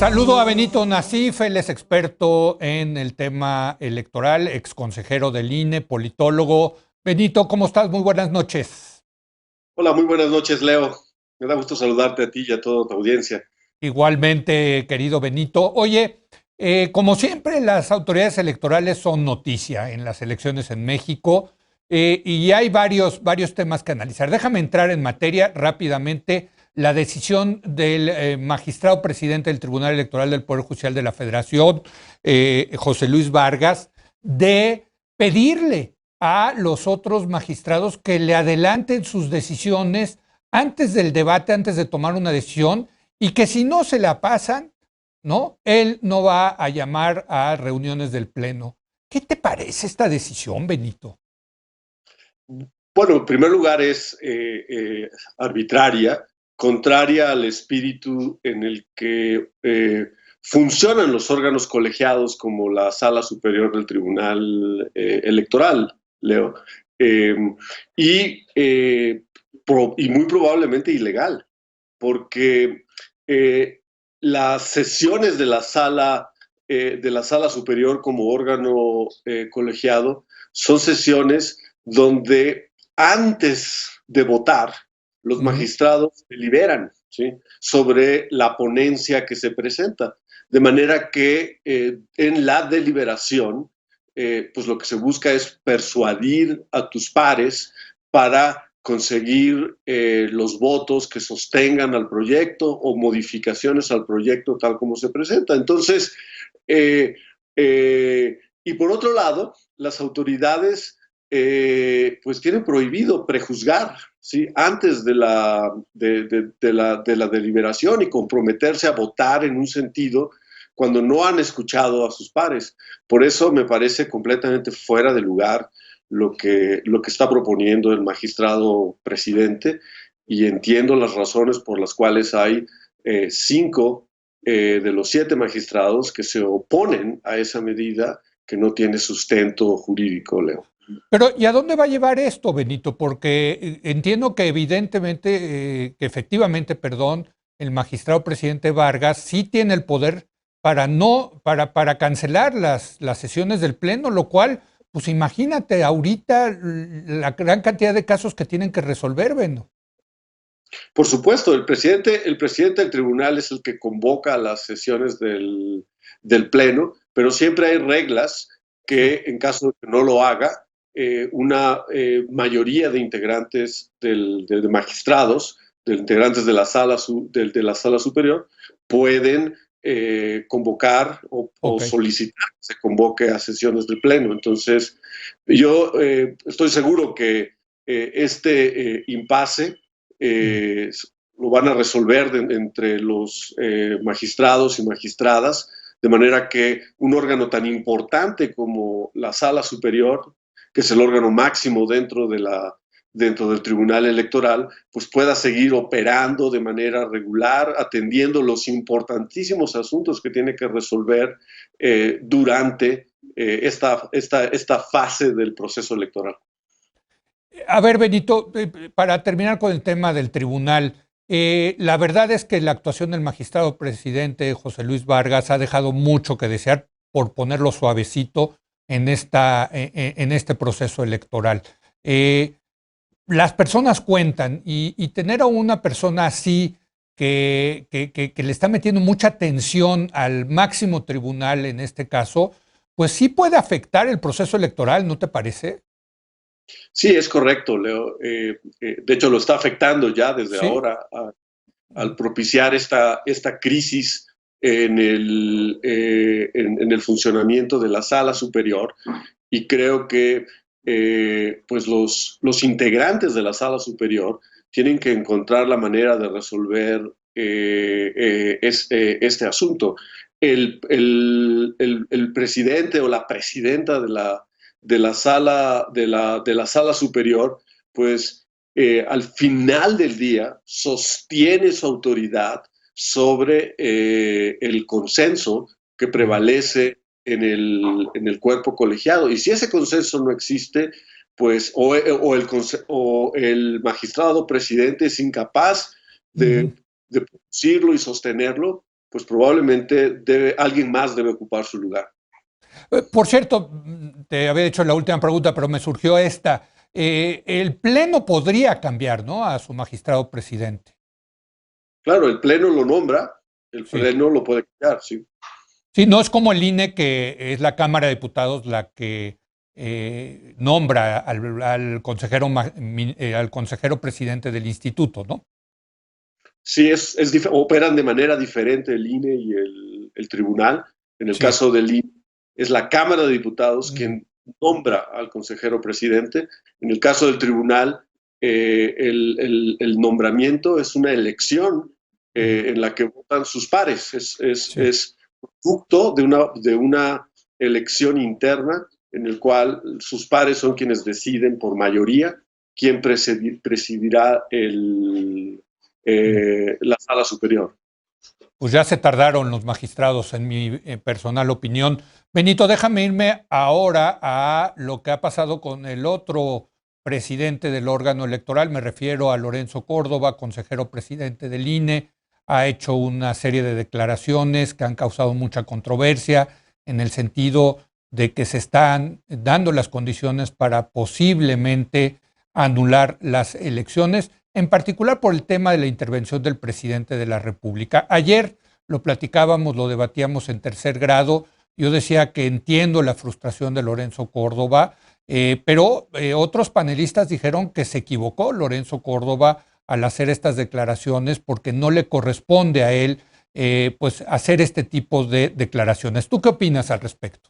Saludo a Benito Nasif, él es experto en el tema electoral, exconsejero del INE, politólogo. Benito, ¿cómo estás? Muy buenas noches. Hola, muy buenas noches, Leo. Me da gusto saludarte a ti y a toda tu audiencia. Igualmente, querido Benito. Oye, como siempre, las autoridades electorales son noticia en las elecciones en México y hay varios temas que analizar. Déjame entrar en materia rápidamente. La decisión del magistrado presidente del Tribunal Electoral del Poder Judicial de la Federación, José Luis Vargas, de pedirle a los otros magistrados que le adelanten sus decisiones antes del debate, antes de tomar una decisión y que si no se la pasan, ¿no? Él no va a llamar a reuniones del Pleno. ¿Qué te parece esta decisión, Benito? Bueno, en primer lugar es arbitraria, contraria al espíritu en el que funcionan los órganos colegiados como la Sala Superior del Tribunal Electoral, Leo, eh, y, eh, y muy probablemente ilegal, porque eh, las sesiones de la sala superior como órgano colegiado son sesiones donde antes de votar los Ujú. magistrados deliberan, ¿sí?, sobre la ponencia que se presenta. De manera que en la deliberación, pues lo que se busca es persuadir a tus pares para conseguir los votos que sostengan al proyecto o modificaciones al proyecto tal como se presenta. Entonces, eh, y por otro lado, las autoridades pues tienen prohibido prejuzgar, ¿sí?, antes de la deliberación y comprometerse a votar en un sentido cuando no han escuchado a sus pares. Por eso me parece completamente fuera de lugar lo que está proponiendo el magistrado presidente, y entiendo las razones por las cuales hay 5 de los 7 magistrados que se oponen a esa medida que no tiene sustento jurídico, Leo. Pero, ¿y a dónde va a llevar esto, Benito? Porque entiendo que evidentemente, que efectivamente, perdón, el magistrado presidente Vargas sí tiene el poder para no, para cancelar las sesiones del Pleno, lo cual, pues imagínate ahorita la gran cantidad de casos que tienen que resolver, Benito. Por supuesto, el presidente del tribunal es el que convoca las sesiones del Pleno, pero siempre hay reglas Sí. que, en caso de que no lo haga, una mayoría de integrantes de magistrados, de integrantes de la sala superior, pueden convocar o Ok. solicitar que se convoque a sesiones del Pleno. Entonces, yo estoy seguro que este impasse Mm. eh, lo van a resolver entre los magistrados y magistradas, de manera que un órgano tan importante como la Sala Superior, que es el órgano máximo dentro del Tribunal Electoral, pues pueda seguir operando de manera regular, atendiendo los importantísimos asuntos que tiene que resolver durante esta fase del proceso electoral. A ver, Benito, para terminar con el tema del tribunal, la verdad es que la actuación del magistrado presidente José Luis Vargas ha dejado mucho que desear, por ponerlo suavecito, en este proceso electoral. Eh, las personas cuentan y tener a una persona así que le está metiendo mucha atención al máximo tribunal en este caso, pues sí puede afectar el proceso electoral, ¿no te parece? Sí, es correcto, Leo. De hecho, lo está afectando ya desde Sí. ahora al propiciar esta crisis en el funcionamiento de la sala superior. Y creo que pues los integrantes de la sala superior tienen que encontrar la manera de resolver este asunto. El presidente o la presidenta de la sala superior, pues al final del día sostiene su autoridad sobre el consenso que Ujú. prevalece en el cuerpo colegiado. Y si ese consenso no existe, pues o el magistrado presidente es incapaz Ujú. de producirlo y sostenerlo, pues probablemente alguien más debe ocupar su lugar. Por cierto, te había hecho la última pregunta, pero me surgió esta. El Pleno podría cambiar, ¿no?, a su magistrado presidente. Claro, el Pleno lo nombra, el Sí. Pleno lo puede cambiar, sí. Sí, no es como el INE, que es la Cámara de Diputados la que nombra al consejero, al consejero presidente del instituto, ¿no? Sí, operan de manera diferente el INE y el tribunal. En el Sí. caso del INE, es la Cámara de Diputados Mm. quien nombra al consejero presidente. En el caso del tribunal, el nombramiento es una elección Ujú. en la que votan sus pares. Sí. Es producto de una elección interna en el cual sus pares son quienes deciden por mayoría quién presidirá Mm. la sala superior. Pues ya se tardaron los magistrados, en mi personal opinión. Benito, déjame irme ahora a lo que ha pasado con el otro presidente del órgano electoral. Me refiero a Lorenzo Córdoba, consejero presidente del INE. Ha hecho una serie de declaraciones que han causado mucha controversia, en el sentido de que se están dando las condiciones para posiblemente anular las elecciones, en particular por el tema de la intervención del presidente de la República. Ayer lo platicábamos, lo debatíamos en tercer grado. Yo decía que entiendo la frustración de Lorenzo Córdoba, pero otros panelistas dijeron que se equivocó Lorenzo Córdoba al hacer estas declaraciones, porque no le corresponde a él pues hacer este tipo de declaraciones. ¿Tú qué opinas al respecto?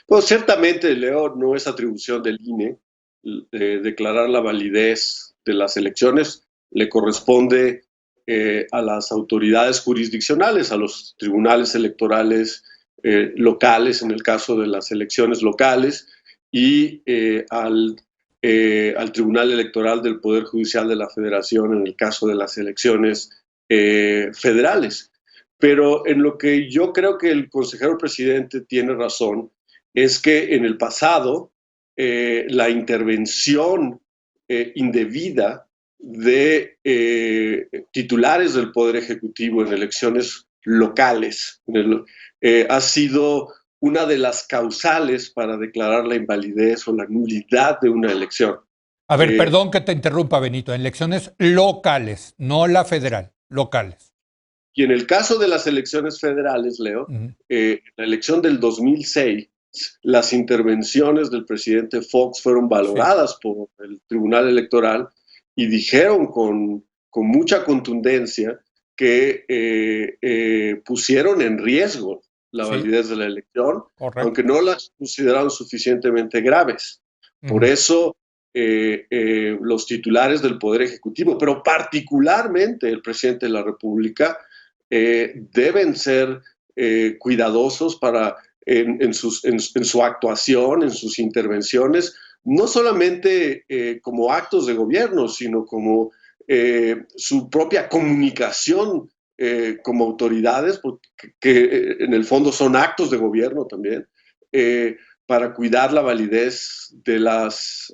Pues ciertamente, Leo, no es atribución del INE declarar la validez de las elecciones, le corresponde a las autoridades jurisdiccionales, a los tribunales electorales locales, en el caso de las elecciones locales, y al Tribunal Electoral del Poder Judicial de la Federación, en el caso de las elecciones federales. Pero en lo que yo creo que el consejero presidente tiene razón, es que en el pasado la intervención indebida de titulares del Poder Ejecutivo en elecciones locales ha sido una de las causales para declarar la invalidez o la nulidad de una elección. A ver, perdón que te interrumpa, Benito. En elecciones locales, no la federal, locales. Y en el caso de las elecciones federales, Leo, Uh-huh. la elección del 2006, las intervenciones del presidente Fox fueron Sí. valoradas por el Tribunal Electoral y dijeron con mucha contundencia que pusieron en riesgo la Sí, validez de la elección, aunque correcto. no las consideraron suficientemente graves. Por Uh-huh. eso los titulares del Poder Ejecutivo, pero particularmente el presidente de la República, deben ser cuidadosos en su actuación, en sus intervenciones, no solamente como actos de gobierno, sino como su propia comunicación como autoridades, porque en el fondo son actos de gobierno también, para cuidar la validez de las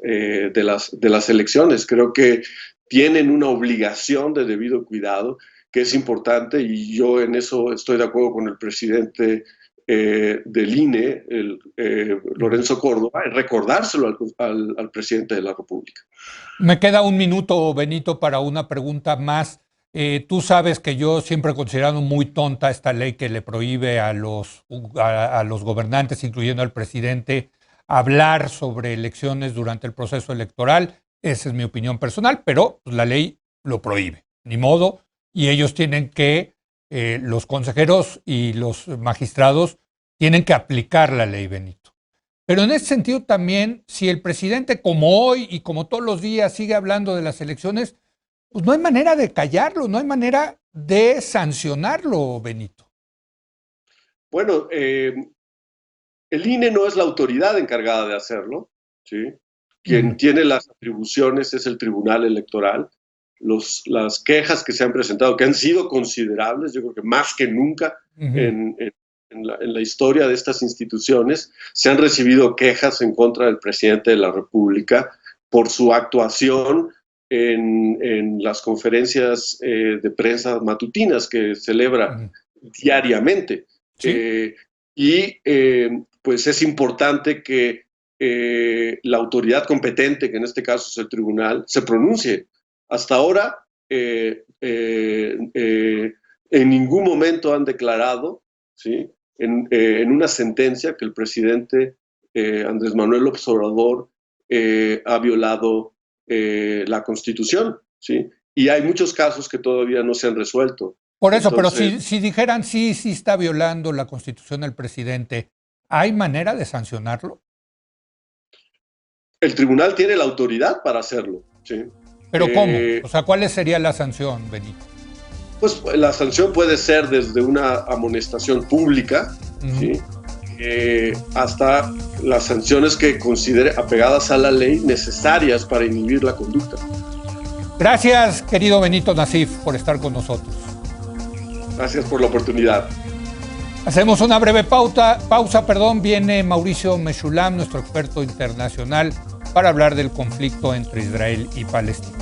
elecciones. Creo que tienen una obligación de debido cuidado que es importante, y yo en eso estoy de acuerdo con el presidente del INE, Uh-huh. Lorenzo Córdoba, en recordárselo al presidente de la República. Me queda un minuto, Benito, para una pregunta más. Tú sabes que yo siempre he considerado muy tonta esta ley que le prohíbe a los gobernantes, incluyendo al presidente, hablar sobre elecciones durante el proceso electoral. Esa es mi opinión personal, pero pues, la ley lo prohíbe, ni modo, y ellos tienen que, los consejeros y los magistrados tienen que aplicar la ley, Benito. Pero en ese sentido también, si el presidente, como hoy y como todos los días, sigue hablando de las elecciones, pues no hay manera de callarlo, no hay manera de sancionarlo, Benito. Bueno, el INE no es la autoridad encargada de hacerlo, ¿sí? Quien Uh-huh. tiene las atribuciones es el Tribunal Electoral. Las quejas que se han presentado, que han sido considerables, yo creo que más que nunca Uh-huh. en la historia de estas instituciones, se han recibido quejas en contra del presidente de la República por su actuación en las conferencias de prensa matutinas que celebra Uh-huh. diariamente. Sí. Pues es importante que la autoridad competente, que en este caso es el tribunal, se pronuncie. Hasta ahora, en ningún momento han declarado, ¿sí?, en una sentencia que el presidente Andrés Manuel López Obrador ha violado la Constitución, ¿sí? Y hay muchos casos que todavía no se han resuelto. Por eso, pero Entonces, si dijeran sí está violando la Constitución el presidente, ¿hay manera de sancionarlo? el tribunal tiene la autoridad para hacerlo, ¿sí? ¿Pero cómo? O sea, ¿cuál sería la sanción, Benito? Pues la sanción puede ser desde una amonestación pública, ¿sí?, hasta las sanciones que considere apegadas a la ley necesarias para inhibir la conducta. Gracias, querido Benito Nasif, por estar con nosotros. Gracias por la oportunidad. Hacemos una breve pausa, viene Mauricio Meshulam, nuestro experto internacional, para hablar del conflicto entre Israel y Palestina.